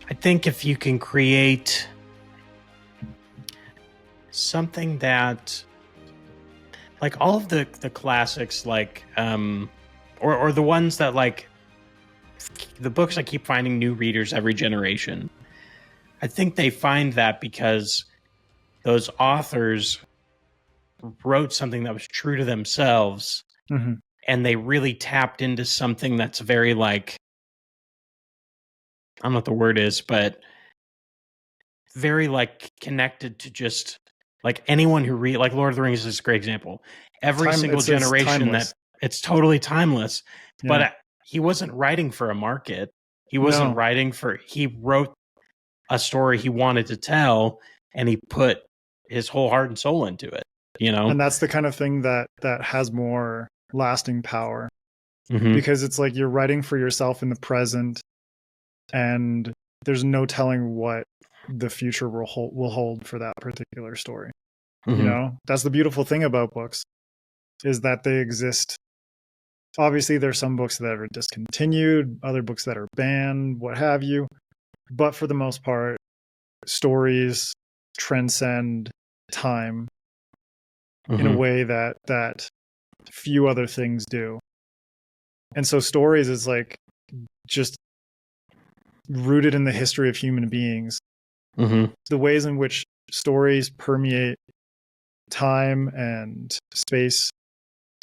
I think if you can create something that, like all of the classics, like or the ones that, like the books that keep finding new readers every generation, I think they find that because those authors wrote something that was true to themselves, and they really tapped into something that's very, like, I don't know what the word is, but very, like, connected to just, like, anyone who read, like Lord of the Rings is a great example. Every single generation that it's totally timeless, but he wasn't writing for a market. He wasn't writing for, he wrote a story he wanted to tell, and he put his whole heart and soul into it, you know? And that's the kind of thing that has more lasting power, because it's like you're writing for yourself in the present, and there's no telling what the future will hold for that particular story. You know, that's the beautiful thing about books, is that they exist. Obviously, there's some books that are discontinued, other books that are banned, what have you. But for the most part, stories transcend time in a way that few other things do. And so stories is like just rooted in the history of human beings. The ways in which stories permeate time and space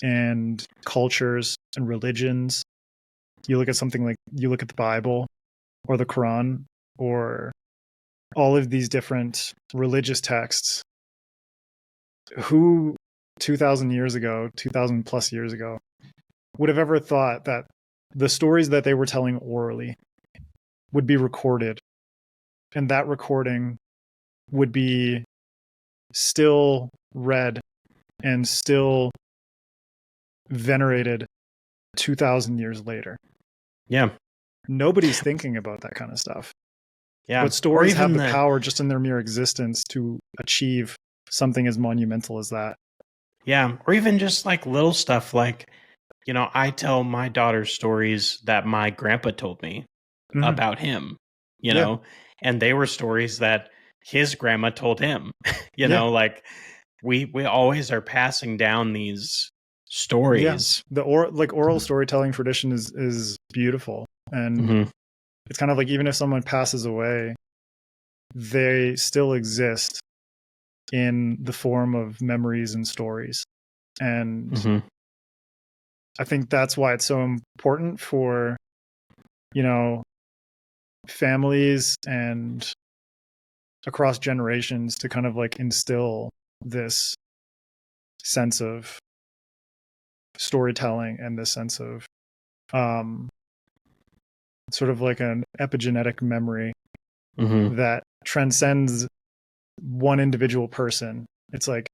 and cultures and religions. You look at something like, you look at the Bible or the Quran or all of these different religious texts. Who 2,000 years ago, 2,000 plus years ago, would have ever thought that the stories that they were telling orally would be recorded, and that recording would be still read and still venerated 2,000 years later? Yeah. Nobody's thinking about that kind of stuff. Yeah. But stories have the power just in their mere existence to achieve something as monumental as that. Yeah. Or even just like little stuff like, you know, I tell my daughter stories that my grandpa told me about him, you know, and they were stories that his grandma told him, you know, like we always are passing down these stories. The oral storytelling tradition is beautiful. And it's kind of like, even if someone passes away, they still exist in the form of memories and stories. And I think that's why it's so important for, you know, families and across generations to kind of like instill this sense of storytelling and this sense of sort of like an epigenetic memory that transcends one individual person. It's like,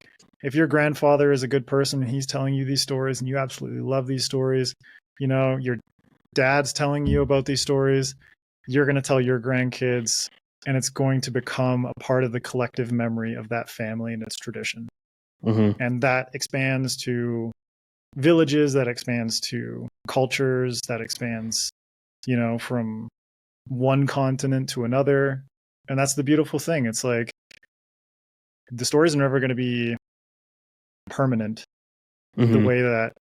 if your grandfather is a good person and he's telling you these stories and you absolutely love these stories, you know, your dad's telling you about these stories, you're going to tell your grandkids, and it's going to become a part of the collective memory of that family and its tradition. And that expands to villages, that expands to cultures, that expands, you know, from one continent to another. And that's the beautiful thing. It's like, the stories are never going to be permanent the way that,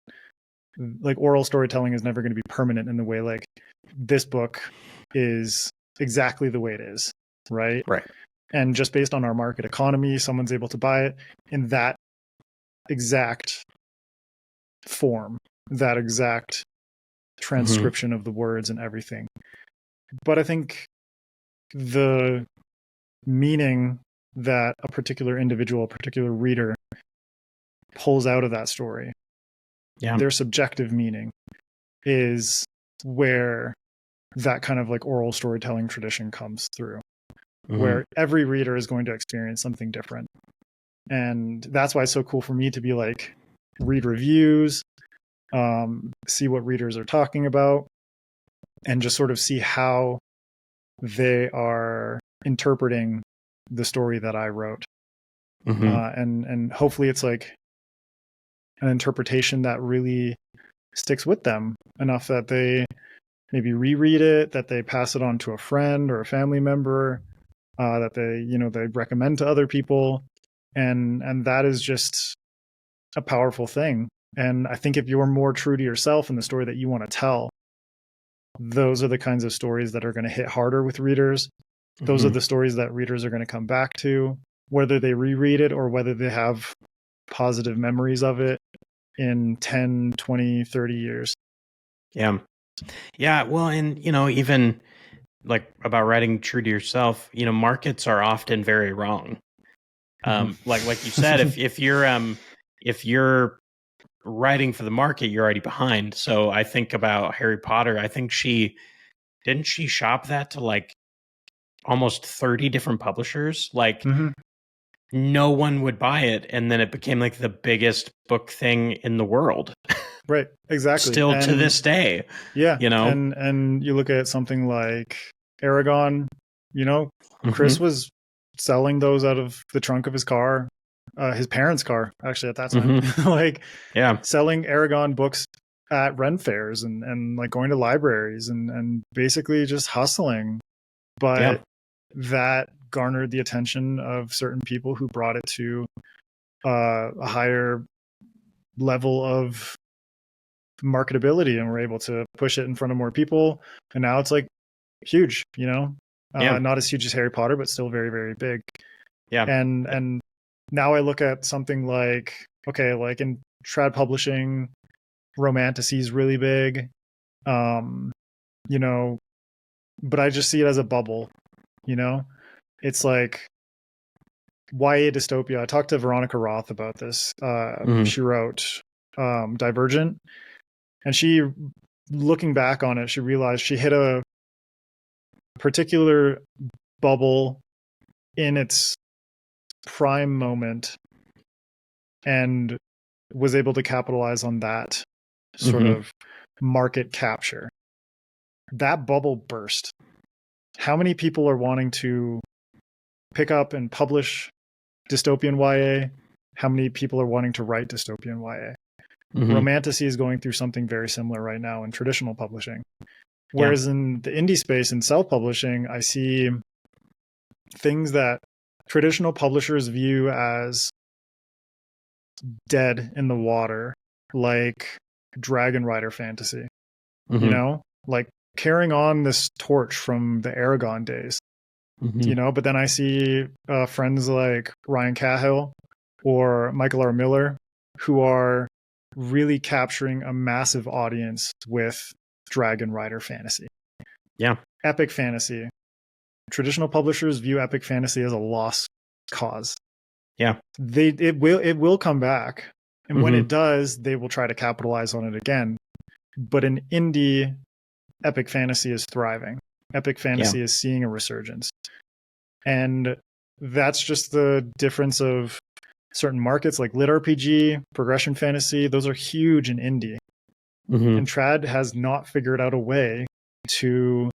like, oral storytelling is never going to be permanent in the way, like, this book is exactly the way it is, right? And just based on our market economy, someone's able to buy it in that exact form, that exact transcription of the words and everything. But I think the meaning that a particular individual, a particular reader pulls out of that story, their subjective meaning, is where that kind of like oral storytelling tradition comes through, where every reader is going to experience something different. And that's why it's so cool for me to be like, read reviews, see what readers are talking about, and just sort of see how they are interpreting the story that I wrote. And hopefully it's like an interpretation that really sticks with them enough that they maybe reread it, that they pass it on to a friend or a family member, that they recommend to other people, and that is just a powerful thing. And I think if you're more true to yourself and the story that you want to tell, those are the kinds of stories that are going to hit harder with readers. Those are the stories that readers are going to come back to, whether they reread it or whether they have positive memories of it in 10, 20, 30 years. Yeah. Yeah. Well, and, even like about writing true to yourself, markets are often very wrong. Like you said, if you're writing for the market, you're already behind. So I think about Harry Potter. I think didn't she shop that to like almost 30 different publishers? Like no one would buy it, and then it became like the biggest book thing in the world. Right, exactly. Still to this day. Yeah, and you look at something like Aragon, Chris was selling those out of the trunk of his car, his parents' car, actually, at that time. Selling Aragon books at Ren fairs and like going to libraries and basically just hustling. But that garnered the attention of certain people who brought it to a higher level of marketability, and were able to push it in front of more people. And now it's like huge, not as huge as Harry Potter, but still very, very big. Yeah. And now I look at something like, okay, like in trad publishing, Romantasy is really big. But I just see it as a bubble, It's like YA dystopia. I talked to Veronica Roth about this. She wrote Divergent, and she, looking back on it, she realized she hit a particular bubble in its prime moment and was able to capitalize on that sort of market capture. That bubble burst. How many people are wanting to pick up and publish dystopian YA? How many people are wanting to write dystopian YA? Romantasy is going through something very similar right now in traditional publishing. Whereas in the indie space and self-publishing, I see things that traditional publishers view as dead in the water, like Dragon Rider fantasy, like carrying on this torch from the Aragon days, but then I see friends like Ryan Cahill or Michael R. Miller who are really capturing a massive audience with Dragon Rider fantasy. Yeah. Epic fantasy. Traditional publishers view epic fantasy as a lost cause. Yeah. It will come back. And when it does, they will try to capitalize on it again. But in indie, epic fantasy is thriving. Epic fantasy is seeing a resurgence. And that's just the difference of certain markets like lit RPG, progression fantasy. Those are huge in indie. And trad has not figured out a way to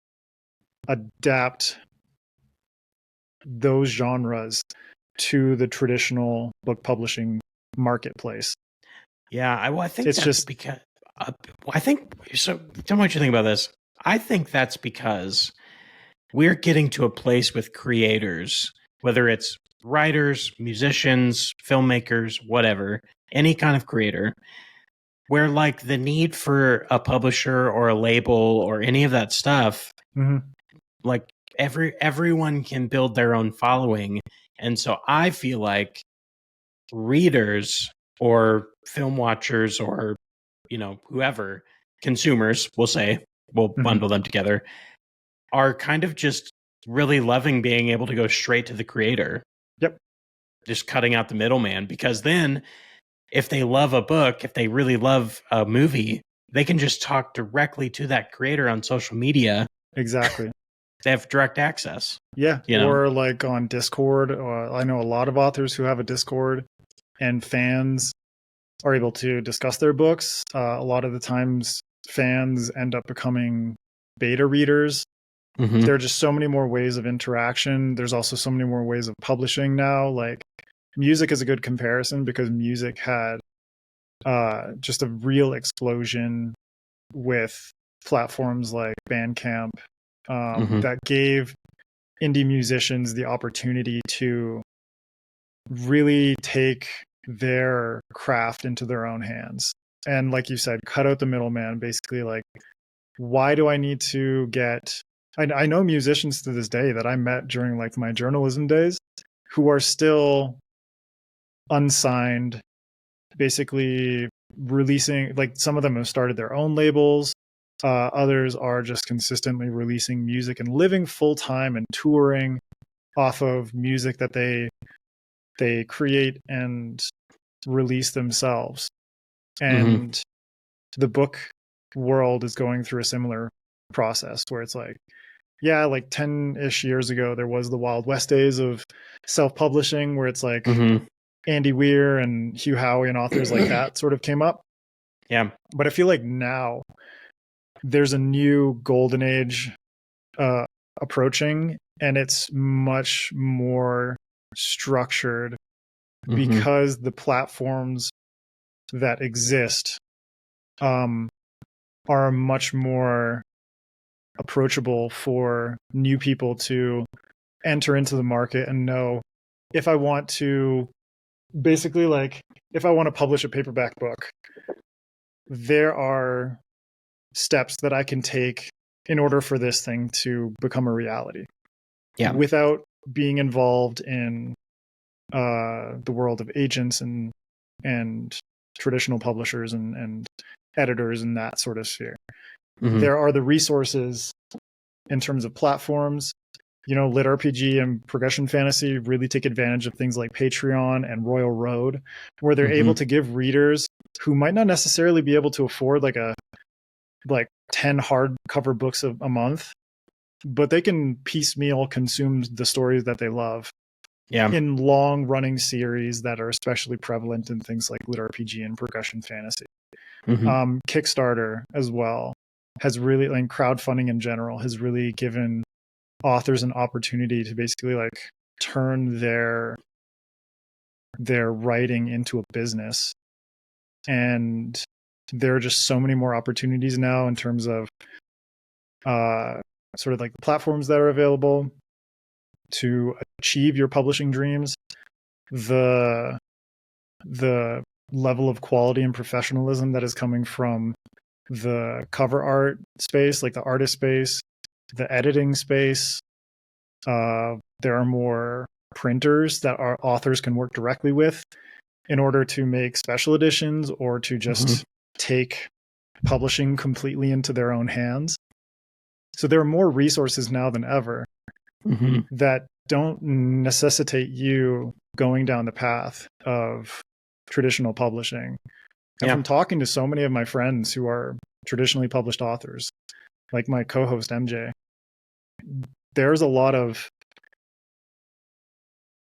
adapt those genres to the traditional book publishing marketplace. Yeah, I think it's just because I think so. Tell me what you think about this. I think that's because we're getting to a place with creators, whether it's writers, musicians, filmmakers, whatever, any kind of creator, where like the need for a publisher or a label or any of that stuff, like everyone can build their own following. And so I feel like readers or film watchers or, whoever, consumers, we'll bundle them together, are kind of just really loving being able to go straight to the creator. Yep. Just cutting out the middleman, because then if they love a book, if they really love a movie, they can just talk directly to that creator on social media. Exactly. They have direct access. Yeah. Or like on Discord. I know a lot of authors who have a Discord, and fans are able to discuss their books. A lot of the times fans end up becoming beta readers. There are just so many more ways of interaction. There's also so many more ways of publishing now. Like music is a good comparison, because music had just a real explosion with platforms like Bandcamp that gave indie musicians the opportunity to really take their craft into their own hands. And like you said, cut out the middleman. Basically, like, why do I need to get... I know musicians to this day that I met during like my journalism days who are still unsigned, basically releasing, like, some of them have started their own labels. Others are just consistently releasing music and living full time and touring off of music that they create and release themselves. And the book world is going through a similar process where it's like, yeah, like 10-ish years ago, there was the Wild West days of self-publishing where it's like Andy Weir and Hugh Howey and authors like that sort of came up. Yeah. But I feel like now there's a new golden age approaching, and it's much more structured because the platforms that exist are much more approachable for new people to enter into the market and know, if I want to, basically, like, if I want to publish a paperback book, there are steps that I can take in order for this thing to become a reality. Yeah. Without being involved in the world of agents and traditional publishers and editors and that sort of sphere. There are the resources in terms of platforms. You know, Lit RPG and Progression Fantasy really take advantage of things like Patreon and Royal Road, where they're able to give readers who might not necessarily be able to afford like 10 hardcover books a month, but they can piecemeal consume the stories that they love in long running series that are especially prevalent in things like Lit RPG and Progression Fantasy. Kickstarter as well has really, like, crowdfunding in general has really given authors an opportunity to basically like turn their writing into a business. And there are just so many more opportunities now in terms of sort of like the platforms that are available to achieve your publishing dreams. The level of quality and professionalism that is coming from the cover art space, like the artist space, the editing space. There are more printers that our authors can work directly with in order to make special editions or to just take publishing completely into their own hands. So there are more resources now than ever that don't necessitate you going down the path of traditional publishing. And from talking to so many of my friends who are traditionally published authors, like my co-host MJ, there's a lot of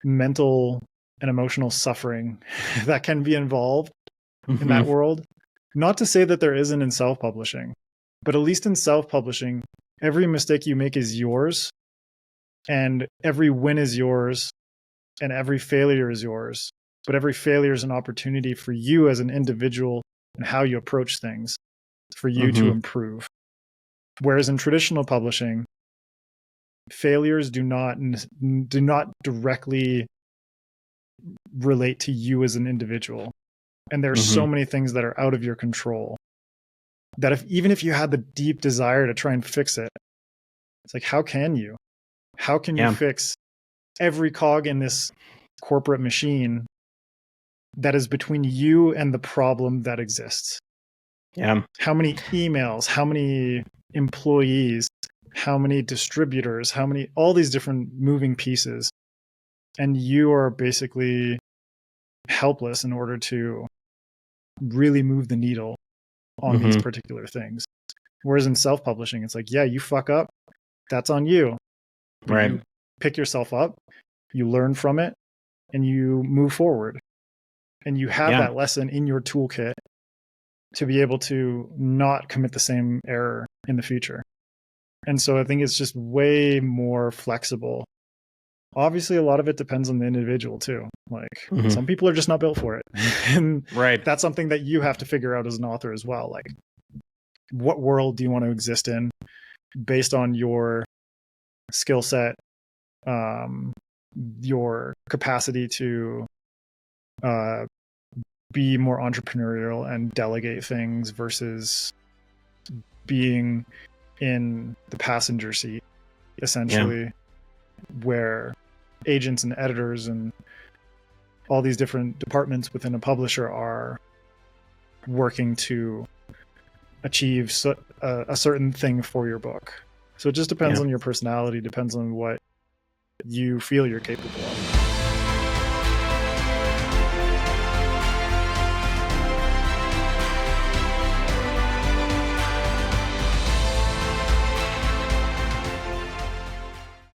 mental and emotional suffering that can be involved in that world. Not to say that there isn't in self-publishing, but at least in self-publishing, every mistake you make is yours, and every win is yours, and every failure is yours. But every failure is an opportunity for you as an individual and how you approach things, for you to improve. Whereas in traditional publishing, failures do not directly relate to you as an individual. And there are so many things that are out of your control that even if you had the deep desire to try and fix it, it's like, how can you fix every cog in this corporate machine that is between you and the problem that exists? How many emails, how many employees, how many distributors, all these different moving pieces, and you are basically helpless in order to really move the needle on these particular things. Whereas in self-publishing, it's like, yeah, you fuck up, that's on you. Right. You pick yourself up, you learn from it, and you move forward. And you have that lesson in your toolkit to be able to not commit the same error in the future. And so I think it's just way more flexible. Obviously, a lot of it depends on the individual too. Like some people are just not built for it. And that's something that you have to figure out as an author as well. Like, what world do you want to exist in based on your skill set, your capacity to be more entrepreneurial and delegate things versus being in the passenger seat, essentially, where agents and editors and all these different departments within a publisher are working to achieve a certain thing for your book. So it just depends on your personality, depends on what you feel you're capable of.